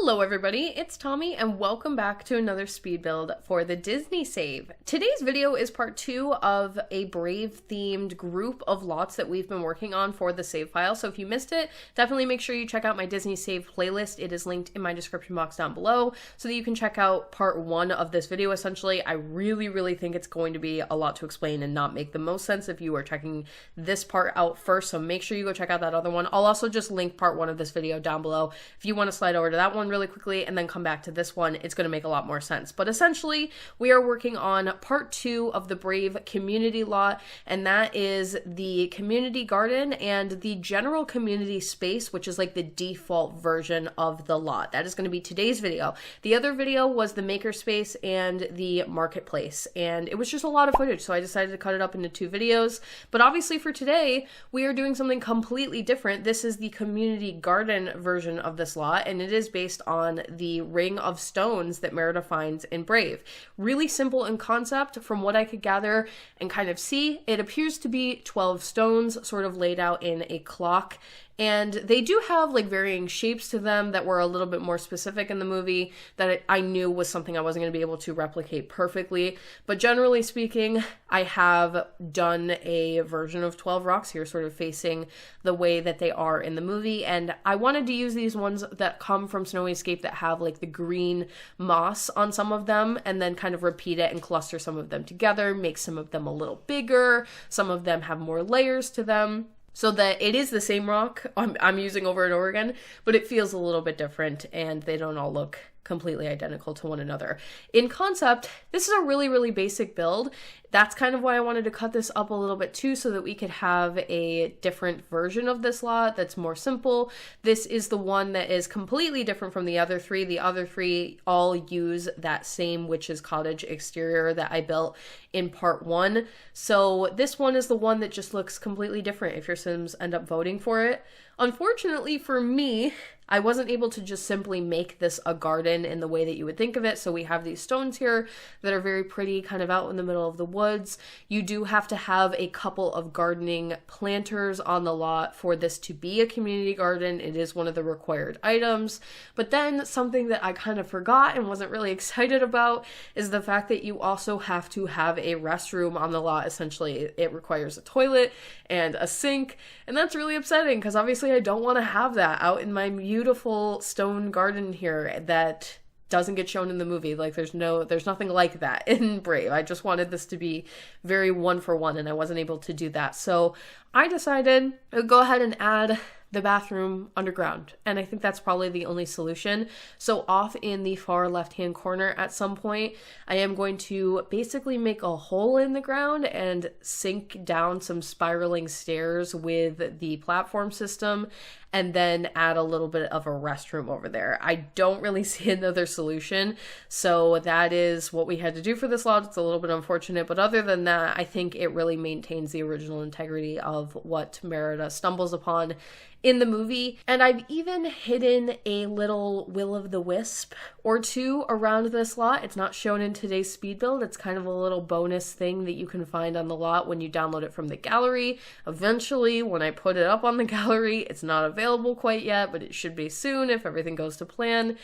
Hello everybody, it's Tommy and welcome back to another speed build for the Disney save. Today's video is part 2 of a Brave themed group of lots that we've been working on for the save file. So if you missed it, definitely make sure you check out my Disney save playlist. It is linked in my description box down below so that you can check out part 1 of this video essentially. I really think it's going to be a lot to explain and not make the most sense if you are checking this part out first. So make sure you go check out that other one. I'll also just link part 1 of this video down below if you want to slide over to that one really quickly and then come back to this one. It's going to make a lot more sense. But essentially, we are working on part 2 of the Brave community lot, and that is the community garden and the general community space, which is like the default version of the lot. That is going to be today's video. The other video was the makerspace and the marketplace, and it was just a lot of footage, so I decided to cut it up into 2 videos. But obviously for today, we are doing something completely different. This is the community garden version of this lot, and it is based on the ring of stones that Merida finds in Brave. Really simple in concept from what I could gather and kind of see. It appears to be 12 stones sort of laid out in a clock. And they do have like varying shapes to them that were a little bit more specific in the movie that I knew was something I wasn't going to be able to replicate perfectly. But generally speaking, I have done a version of 12 rocks here sort of facing the way that they are in the movie. And I wanted to use these ones that come from Snowy Escape that have like the green moss on some of them and then kind of repeat it and cluster some of them together, make some of them a little bigger. Some of them have more layers to them, so that it is the same rock I'm using over and over again, but it feels a little bit different and they don't all look completely identical to one another. In concept, this is a really basic build. That's kind of why I wanted to cut this up a little bit too, so that we could have a different version of this lot that's more simple. This is the one that is completely different from the other 3. The other 3 all use that same witch's cottage exterior that I built in part 1. So this one is the one that just looks completely different if your Sims end up voting for it. Unfortunately for me, I wasn't able to just simply make this a garden in the way that you would think of it. So we have these stones here that are very pretty, kind of out in the middle of the woods. You do have to have a couple of gardening planters on the lot for this to be a community garden. It is one of the required items. But then something that I kind of forgot and wasn't really excited about is the fact that you also have to have a restroom on the lot. Essentially, it requires a toilet and a sink. And that's really upsetting because obviously I don't want to have that out in my beautiful stone garden here that doesn't get shown in the movie. Like there's nothing like that in Brave. I just wanted this to be very one for one and I wasn't able to do that. So I decided to go ahead and add the bathroom underground, and I think that's probably the only solution. So off in the far left hand corner at some point, I am going to basically make a hole in the ground and sink down some spiraling stairs with the platform system and then add a little bit of a restroom over there. I don't really see another solution, so that is what we had to do for this lot. It's a little bit unfortunate, but other than that, I think it really maintains the original integrity of what Merida stumbles upon in the movie. And I've even hidden a little will-o'-the-wisp or 2 around this lot. It's not shown in today's speed build. It's kind of a little bonus thing that you can find on the lot when you download it from the gallery. Eventually, when I put it up on the gallery, it's not available quite yet, but it should be soon if everything goes to plan.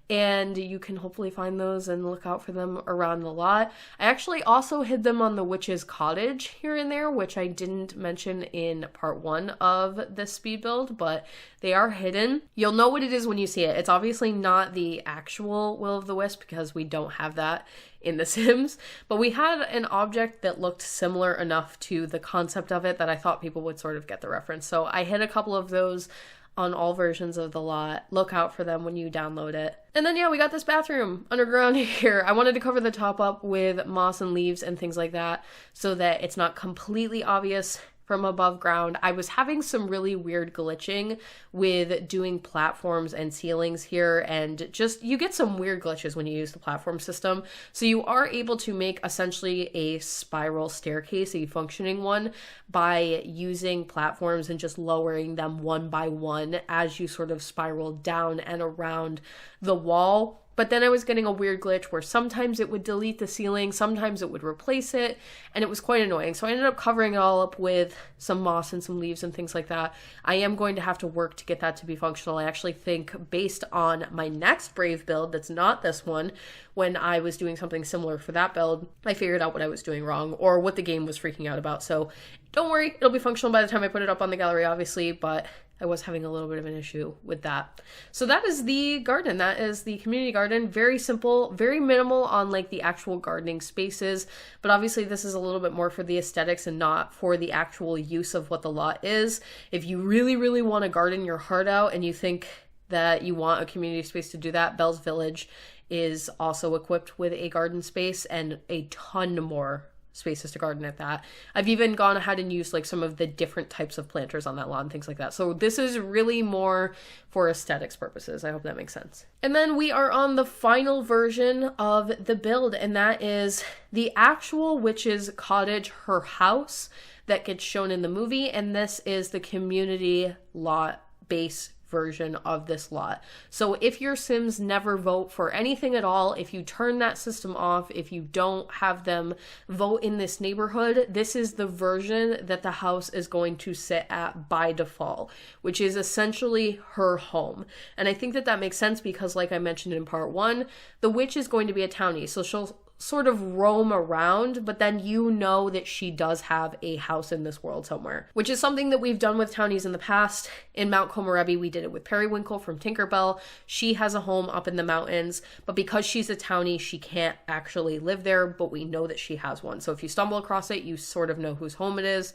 And you can hopefully find those and look out for them around the lot. I actually also hid them on the witch's cottage here and there, which I didn't mention in part 1 of this speed build, but they are hidden. You'll know what it is when you see it. It's obviously not the actual will-o'-the-wisp because we don't have that in The Sims, but we had an object that looked similar enough to the concept of it that I thought people would sort of get the reference. So I hid a couple of those on all versions of the lot. Look out for them when you download it. And then yeah, we got this bathroom underground here. I wanted to cover the top up with moss and leaves and things like that so that it's not completely obvious from above ground. I was having some really weird glitching with doing platforms and ceilings here, and just you get some weird glitches when you use the platform system. So you are able to make essentially a spiral staircase, a functioning one, by using platforms and just lowering them one by one as you sort of spiral down and around the wall. but then I was getting a weird glitch where sometimes it would delete the ceiling, sometimes it would replace it, and it was quite annoying. So I ended up covering it all up with some moss and some leaves and things like that. I am going to have to work to get that to be functional. I actually think based on my next Brave build, that's not this one, when I was doing something similar for that build, I figured out what I was doing wrong or what the game was freaking out about. So don't worry, it'll be functional by the time I put it up on the gallery, obviously, but I was having a little bit of an issue with that. So that is the garden. That is the community garden. Very simple, very minimal on like the actual gardening spaces. But obviously this is a little bit more for the aesthetics and not for the actual use of what the lot is. If you really, really want to garden your heart out and you think that you want a community space to do that, Belle's Village is also equipped with a garden space and a ton more spaces to garden at that. I've even gone ahead and used like some of the different types of planters on that lawn, things like that. So this is really more for aesthetics purposes. I hope that makes sense. And then we are on the final version of the build, and that is the actual witch's cottage, her house that gets shown in the movie. And this is the community lot base version of this lot. So if your Sims never vote for anything at all, if you turn that system off, if you don't have them vote in this neighborhood, this is the version that the house is going to sit at by default, which is essentially her home. And I think that that makes sense because, like I mentioned in part 1, the witch is going to be a townie, so she'll sort of roam around, but then you know that she does have a house in this world somewhere, which is something that we've done with townies in the past. In Mount Komorebi, we did it with Periwinkle from Tinkerbell. She has a home up in the mountains, but because she's a townie, she can't actually live there, but we know that she has one. So if you stumble across it, you sort of know whose home it is.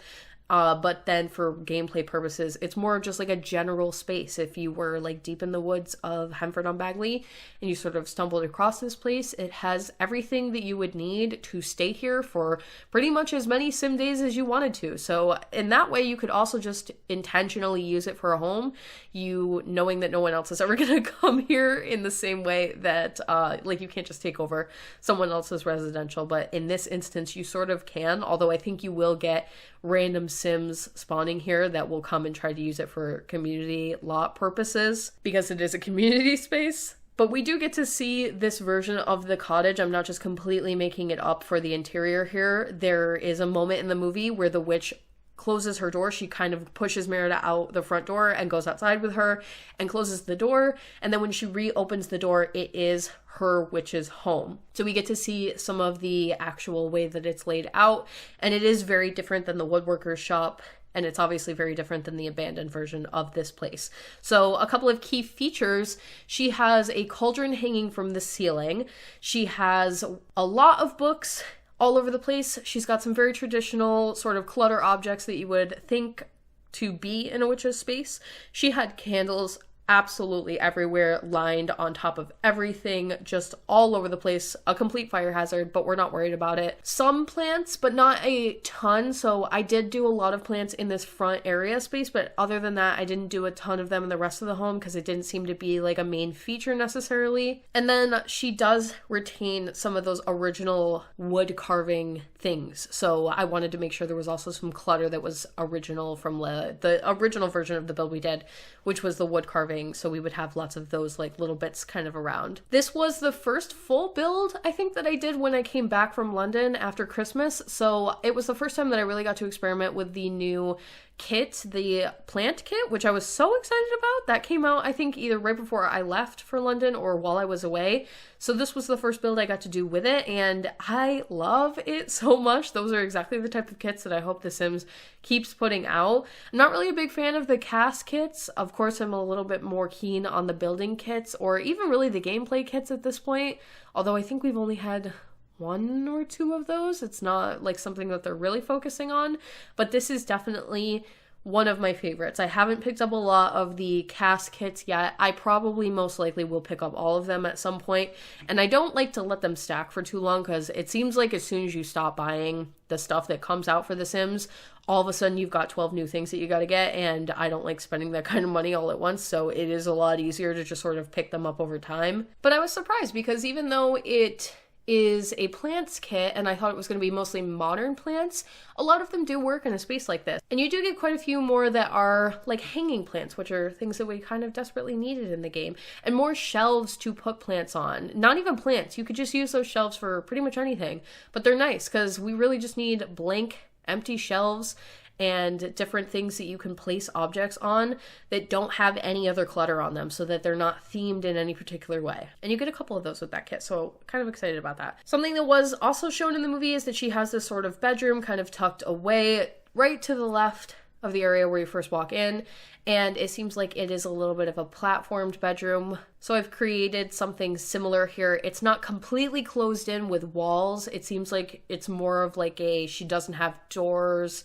But then for gameplay purposes, it's more of just like a general space. If you were like deep in the woods of Hemford on Bagley and you sort of stumbled across this place, it has everything that you would need to stay here for pretty much as many sim days as you wanted to. So in that way, you could also just intentionally use it for a home, you knowing that no one else is ever going to come here in the same way that like you can't just take over someone else's residential. But in this instance, you sort of can, although I think you will get random Sims spawning here that will come and try to use it for community lot purposes because it is a community space. But we do get to see this version of the cottage. I'm not just completely making it up for the interior here. There is a moment in the movie where the witch closes her door. She kind of pushes Merida out the front door and goes outside with her and closes the door. And then when she reopens the door, it is her witch's home. So we get to see some of the actual way that it's laid out. And it is very different than the woodworker's shop. And it's obviously very different than the abandoned version of this place. So a couple of key features. She has a cauldron hanging from the ceiling. She has a lot of books all over the place. She's got some very traditional sort of clutter objects that you would think to be in a witch's space. She had candles absolutely everywhere, lined on top of everything, just all over the place. A complete fire hazard, but we're not worried about it. Some plants, but not a ton. So I did do a lot of plants in this front area space, but other than that, I didn't do a ton of them in the rest of the home because it didn't seem to be like a main feature necessarily. And then she does retain some of those original wood carving things. So I wanted to make sure there was also some clutter that was original from the original version of the build we did, which was the wood carving. So we would have lots of those like little bits kind of around. This was the first full build I think that I did when I came back from London after Christmas. So it was the first time that I really got to experiment with the new kit, the plant kit, which I was so excited about. That came out, I think, either right before I left for London or while I was away. So this was the first build I got to do with it, and I love it so much. Those are exactly the type of kits that I hope The Sims keeps putting out. I'm not really a big fan of the cast kits. Of course, I'm a little bit more keen on the building kits, or even really the gameplay kits at this point, although I think we've only had 1 or 2 of those. It's not like something that they're really focusing on, but this is definitely one of my favorites. I haven't picked up a lot of the cast kits yet. I probably most likely will pick up all of them at some point, and I don't like to let them stack for too long because it seems like as soon as you stop buying the stuff that comes out for The Sims, all of a sudden you've got 12 new things that you got to get, and I don't like spending that kind of money all at once, so it is a lot easier to just sort of pick them up over time. But I was surprised because even though it is a plants kit, and I thought it was going to be mostly modern plants. A lot of them do work in a space like this. And you do get quite a few more that are like hanging plants, which are things that we kind of desperately needed in the game. And more shelves to put plants on. Not even plants. You could just use those shelves for pretty much anything. But they're nice because we really just need blank, empty shelves and different things that you can place objects on that don't have any other clutter on them so that they're not themed in any particular way. And you get a couple of those with that kit, so kind of excited about that. Something that was also shown in the movie is that she has this sort of bedroom kind of tucked away right to the left of the area where you first walk in, and it seems like it is a little bit of a platformed bedroom. So I've created something similar here. It's not completely closed in with walls. It seems like it's more of like she doesn't have doors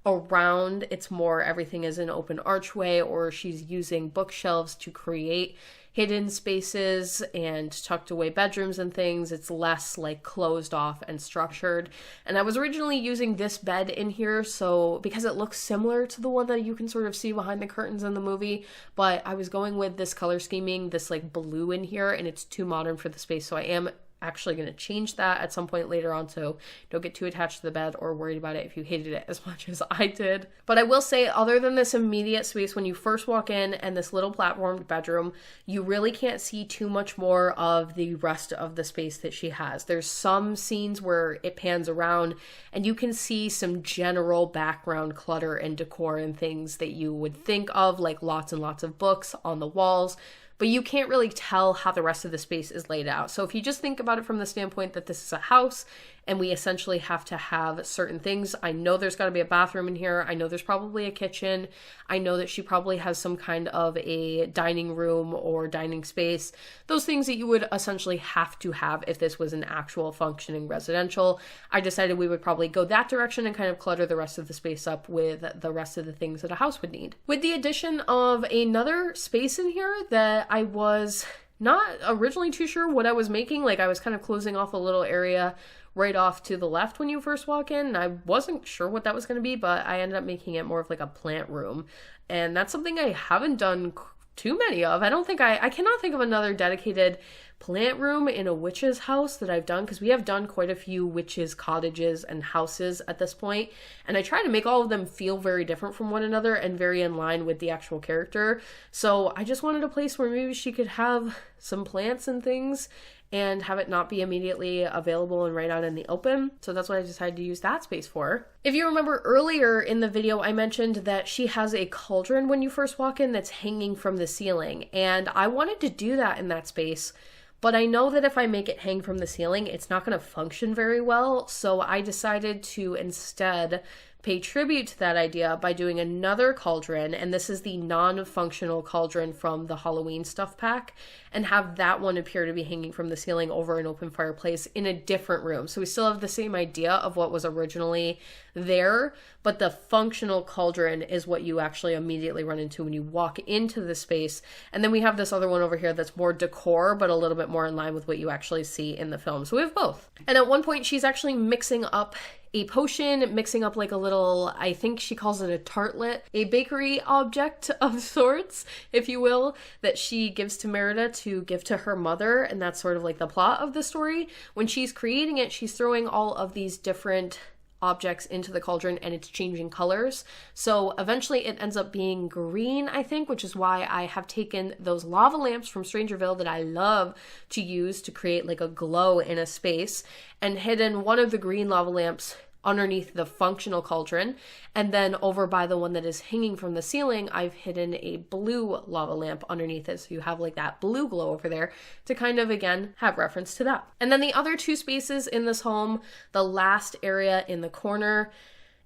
around. It's more everything is an open archway, or she's using bookshelves to create hidden spaces and tucked away bedrooms and things. It's less like closed off and structured. And I was originally using this bed in here so because it looks similar to the one that you can sort of see behind the curtains in the movie, but I was going with this color scheming, this like blue in here, and it's too modern for the space, so I am actually going to change that at some point later on, so don't get too attached to the bed or worried about it if you hated it as much as I did. But I will say, other than this immediate space when you first walk in and this little platformed bedroom, you really can't see too much more of the rest of the space that she has. There's some scenes where it pans around and you can see some general background clutter and decor and things that you would think of, like lots and lots of books on the walls, but you can't really tell how the rest of the space is laid out. So if you just think about it from the standpoint that this is a house and we essentially have to have certain things, I know there's got to be a bathroom in here. I know there's probably a kitchen. I know that she probably has some kind of a dining room or dining space. Those things that you would essentially have to have if this was an actual functioning residential. I decided we would probably go that direction and kind of clutter the rest of the space up with the rest of the things that a house would need. With the addition of another space in here that I was not originally too sure what I was making, like I was kind of closing off a little area right off to the left when you first walk in, and I wasn't sure what that was going to be, but I ended up making it more of like a plant room, and that's something I haven't done too many of. I cannot think of another dedicated plant room in a witch's house that I've done, because we have done quite a few witches' cottages and houses at this point, and I try to make all of them feel very different from one another and very in line with the actual character. So I just wanted a place where maybe she could have some plants and things and have it not be immediately available and right out in the open. So that's what I decided to use that space for. If you remember earlier in the video, I mentioned that she has a cauldron when you first walk in that's hanging from the ceiling, and I wanted to do that in that space. But I know that if I make it hang from the ceiling, it's not going to function very well. So I decided to instead pay tribute to that idea by doing another cauldron, and this is the non-functional cauldron from the Halloween stuff pack, and have that one appear to be hanging from the ceiling over an open fireplace in a different room. So we still have the same idea of what was originally there, but the functional cauldron is what you actually immediately run into when you walk into the space. And then we have this other one over here that's more decor, but a little bit more in line with what you actually see in the film. So we have both. And at one point she's actually mixing up a potion, mixing up like a little, I think she calls it a tartlet, a bakery object of sorts, if you will, that she gives to Merida to give to her mother, and that's sort of like the plot of the story. When she's creating it, she's throwing all of these different objects into the cauldron and it's changing colors. So eventually it ends up being green, I think, which is why I have taken those lava lamps from Strangerville that I love to use to create like a glow in a space, and hidden one of the green lava lamps underneath the functional cauldron, and then over by the one that is hanging from the ceiling, I've hidden a blue lava lamp underneath it, so you have like that blue glow over there to kind of, again, have reference to that. And then the other two spaces in this home, the last area in the corner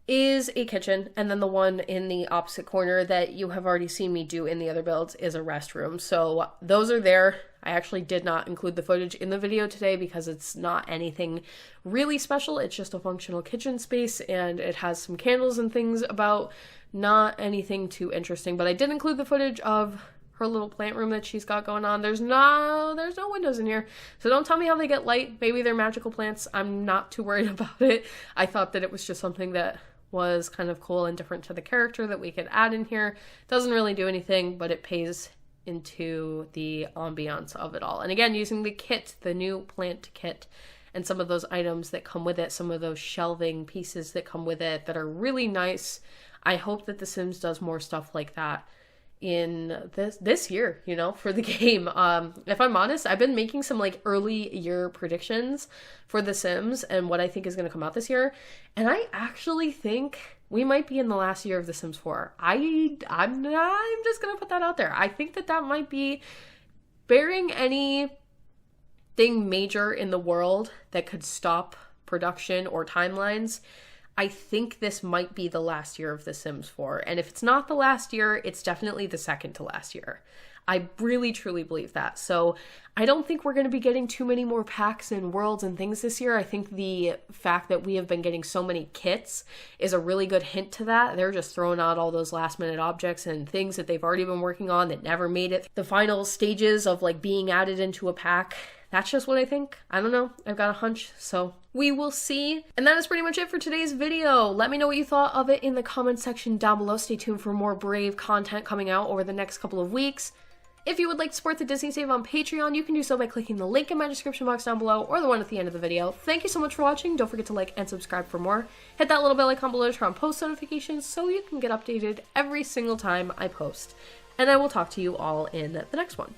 is a kitchen, and then the one in the opposite corner that you have already seen me do in the other builds is a restroom. So those are there. I actually did not include the footage in the video today because it's not anything really special. It's just a functional kitchen space, and it has some candles and things about, not anything too interesting. But I did include the footage of her little plant room that she's got going on. There's no windows in here, so don't tell me how they get light. Maybe they're magical plants. I'm not too worried about it. I thought that it was just something that was kind of cool and different to the character that we could add in here. Doesn't really do anything, but it pays into the ambiance of it all. And again, using the kit, the new plant kit and some of those items that come with it, some of those shelving pieces that come with it that are really nice. I hope that The Sims does more stuff like that in this year, you know, for the game. If I'm honest, I've been making some like early year predictions for The Sims and what I think is going to come out this year, and I actually think we might be in the last year of The Sims 4. I'm just going to put that out there. I think that might be, bearing anything major in the world that could stop production or timelines, I think this might be the last year of The Sims 4. And if it's not the last year, it's definitely the second to last year. I really, truly believe that. So I don't think we're going to be getting too many more packs and worlds and things this year. I think the fact that we have been getting so many kits is a really good hint to that. They're just throwing out all those last minute objects and things that they've already been working on that never made it the final stages of like being added into a pack. That's just what I think. I don't know. I've got a hunch, so we will see. And that is pretty much it for today's video. Let me know what you thought of it in the comment section down below. Stay tuned for more Brave content coming out over the next couple of weeks. If you would like to support the Disney Save on Patreon, you can do so by clicking the link in my description box down below or the one at the end of the video. Thank you so much for watching. Don't forget to like and subscribe for more. Hit that little bell icon below to turn on post notifications so you can get updated every single time I post. And I will talk to you all in the next one.